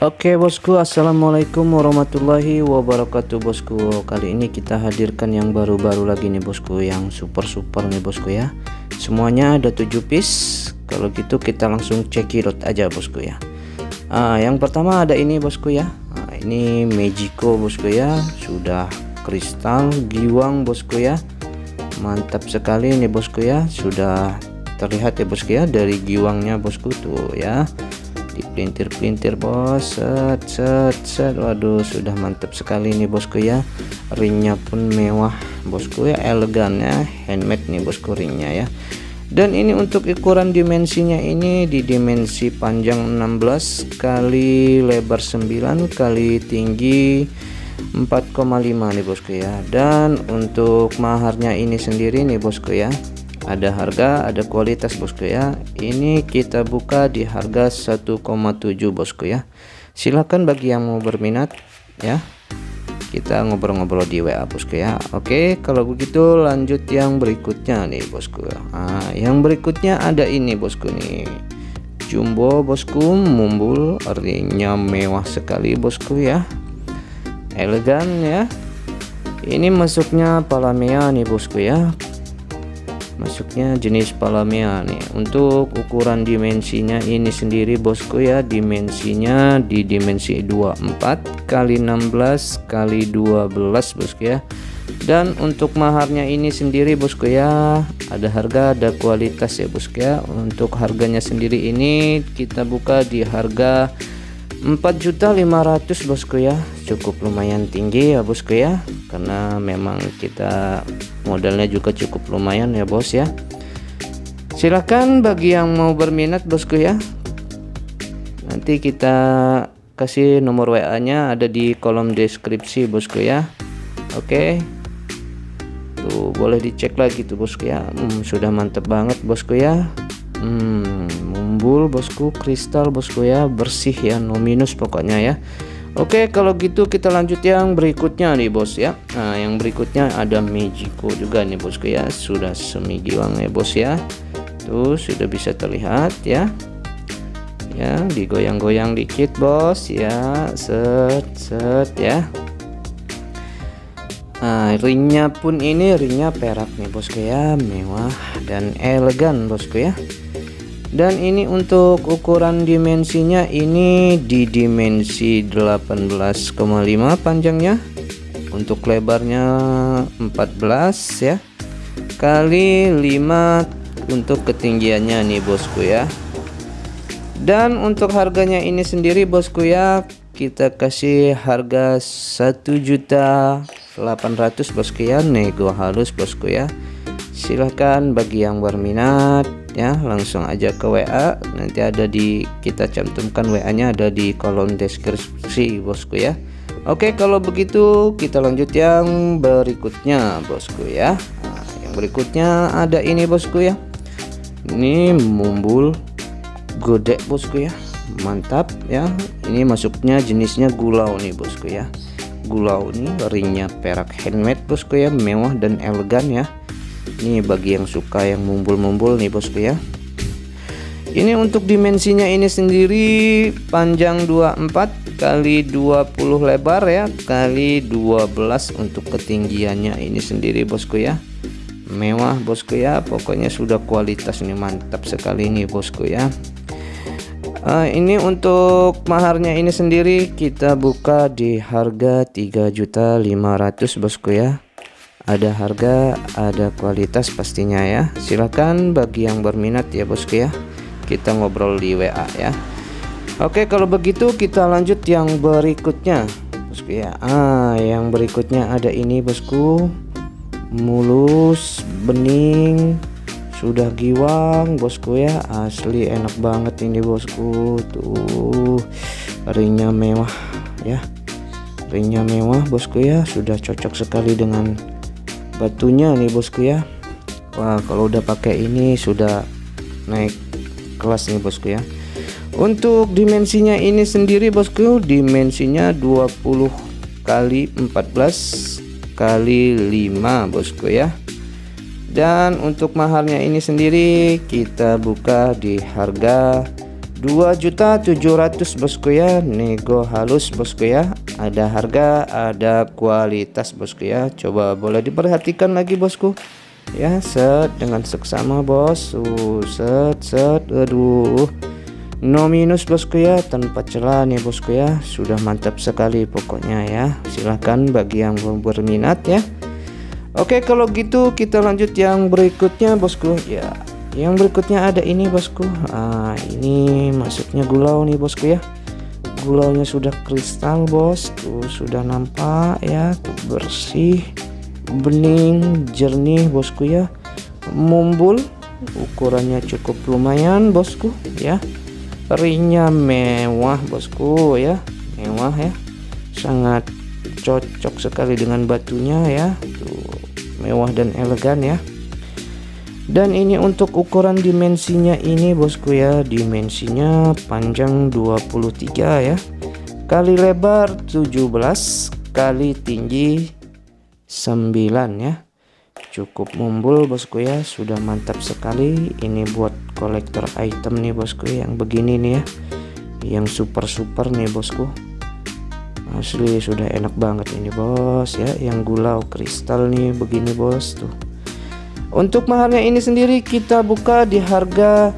Oke bosku, assalamualaikum warahmatullahi wabarakatuh bosku. Kali ini kita hadirkan yang baru-baru lagi nih bosku, yang super nih bosku ya. Semuanya ada 7 piece. Kalau gitu kita langsung cekidot aja bosku ya. Yang pertama ada ini bosku ya. Ini Magico bosku ya, sudah kristal giwang bosku ya. Mantap sekali nih bosku ya, sudah terlihat ya bosku ya dari giwangnya bosku tuh ya, dipelintir-pelintir bos, set. Waduh, sudah mantap sekali nih bosku ya. Ringnya pun mewah bosku ya, elegan ya, handmade nih bosku ringnya ya. Dan ini untuk ukuran dimensinya ini di dimensi panjang 16 kali lebar 9 kali tinggi 4,5 nih bosku ya. Dan untuk maharnya ini sendiri nih bosku ya, ada harga, ada kualitas bosku ya. Ini kita buka di harga 1,7 bosku ya. Silahkan bagi yang mau berminat ya, kita ngobrol-ngobrol di WA bosku ya. Oke, kalau begitu lanjut yang berikutnya nih bosku. Yang berikutnya ada ini bosku nih, jumbo bosku, mumbul, ringnya mewah sekali bosku ya, elegan ya. Ini masuknya palamea nih bosku ya, masuknya jenis palamea nih. Untuk ukuran dimensinya ini sendiri bosku ya, dimensinya di dimensi 24 kali 16 kali 12 bosku ya. Dan untuk maharnya ini sendiri bosku ya, ada harga, ada kualitas ya bosku ya. Untuk harganya sendiri ini kita buka di harga 4.500.000 bosku ya. Cukup lumayan tinggi ya bosku ya, karena memang kita modalnya juga cukup lumayan ya bos ya. Silahkan bagi yang mau berminat bosku ya, nanti kita kasih nomor WA nya ada di kolom deskripsi bosku ya. Oke, tuh boleh dicek lagi tuh bosku ya. Sudah mantep banget bosku ya. Mumbul bosku, kristal bosku ya, bersih ya, no minus pokoknya ya. Oke, kalau gitu kita lanjut yang berikutnya nih bos ya. Yang berikutnya ada Magico juga nih bosku ya, sudah semi giwang ya bos ya. Tuh sudah bisa terlihat ya. Ya, digoyang-goyang dikit bos ya, set ya. Ringnya pun ini ringnya perak nih bosku ya, mewah dan elegan bosku ya. Dan ini untuk ukuran dimensinya ini di dimensi 18,5 panjangnya, untuk lebarnya 14 ya kali 5 untuk ketinggiannya nih bosku ya. Dan untuk harganya ini sendiri bosku ya, kita kasih harga 1.800.000 bosku ya, nego halus bosku ya. Silahkan bagi yang berminat ya, langsung aja ke WA, nanti ada di, kita cantumkan WA nya ada di kolom deskripsi bosku ya. Oke, kalau begitu kita lanjut yang berikutnya bosku ya. Yang berikutnya ada ini bosku ya, ini mumbul gede bosku ya, mantap ya. Ini masuknya jenisnya gulau nih bosku ya. Gulau nih, ringnya perak handmade bosku ya, mewah dan elegan ya. Ini bagi yang suka yang mumbul-mumbul nih bosku ya. Ini untuk dimensinya ini sendiri panjang 24 kali 20 lebar ya kali 12 untuk ketinggiannya ini sendiri bosku ya. Mewah bosku ya, pokoknya sudah kualitas ini mantap sekali nih bosku ya. Ini untuk maharnya ini sendiri kita buka di harga 3.500.000 bosku ya. Ada harga, ada kualitas pastinya ya. Silahkan bagi yang berminat ya bosku ya, kita ngobrol di WA ya. Oke, kalau begitu kita lanjut yang berikutnya bosku ya. Yang berikutnya ada ini bosku, mulus, bening, sudah giwang bosku ya, asli enak banget ini bosku. Tuh ringnya mewah ya, ringnya mewah bosku ya, sudah cocok sekali dengan batunya nih bosku ya. Wah, kalau udah pakai ini sudah naik kelas nih bosku ya. Untuk dimensinya ini sendiri bosku, dimensinya 20 kali 14 kali 5 bosku ya. Dan untuk maharnya ini sendiri kita buka di harga 2.700.000 bosku ya, nego halus bosku ya. Ada harga, ada kualitas bosku ya. Coba boleh diperhatikan lagi bosku ya, set dengan seksama bos. Set, aduh, no minus bosku ya, tanpa celah nih bosku ya. Sudah mantap sekali pokoknya ya. Silahkan bagi yang berminat ya. Oke, kalau gitu kita lanjut yang berikutnya bosku ya. Yang berikutnya ada ini bosku. Ini maksudnya gulau nih bosku ya. Gulaunya sudah kristal bos, tuh sudah nampak ya, tuh bersih, bening, jernih bosku ya. Mumbul, ukurannya cukup lumayan bosku ya. Ringnya mewah bosku ya, mewah ya. Sangat cocok sekali dengan batunya ya. Tuh mewah dan elegan ya. Dan ini untuk ukuran dimensinya ini bosku ya, dimensinya panjang 23 ya, kali lebar 17, kali tinggi 9 ya. Cukup mumbul bosku ya, sudah mantap sekali. Ini buat kolektor item nih bosku yang begini nih ya, yang super nih bosku. Asli sudah enak banget ini bos ya, yang gulau kristal nih begini bos tuh. Untuk maharnya ini sendiri kita buka di harga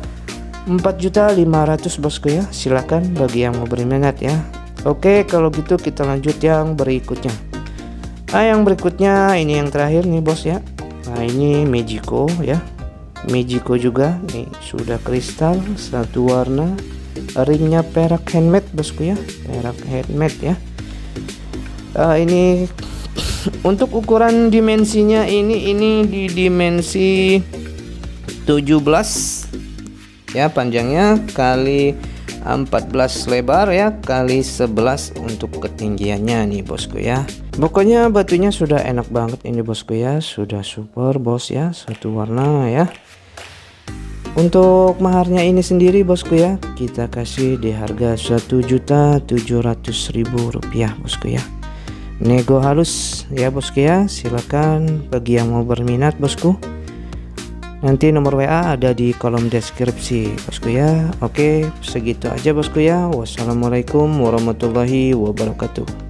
4.500.000 bosku ya. Silakan bagi yang mau berminat ya. Oke, kalau gitu kita lanjut yang berikutnya. Yang berikutnya ini yang terakhir nih bos ya. Ini Magico ya. Magico juga nih, sudah kristal satu warna. Ringnya perak handmade bosku ya, perak handmade ya. Ini untuk ukuran dimensinya ini di dimensi 17 ya, panjangnya kali 14 lebar ya, kali 11 untuk ketinggiannya nih bosku ya. Pokoknya batunya sudah enak banget ini bosku ya, sudah super bos ya, satu warna ya. Untuk maharnya ini sendiri bosku ya, kita kasih di harga 1.700.000 rupiah bosku ya. Nego halus ya bosku ya. Silakan bagi yang mau berminat bosku. Nanti nomor WA ada di kolom deskripsi bosku ya. Oke, segitu aja bosku ya. Wassalamualaikum warahmatullahi wabarakatuh.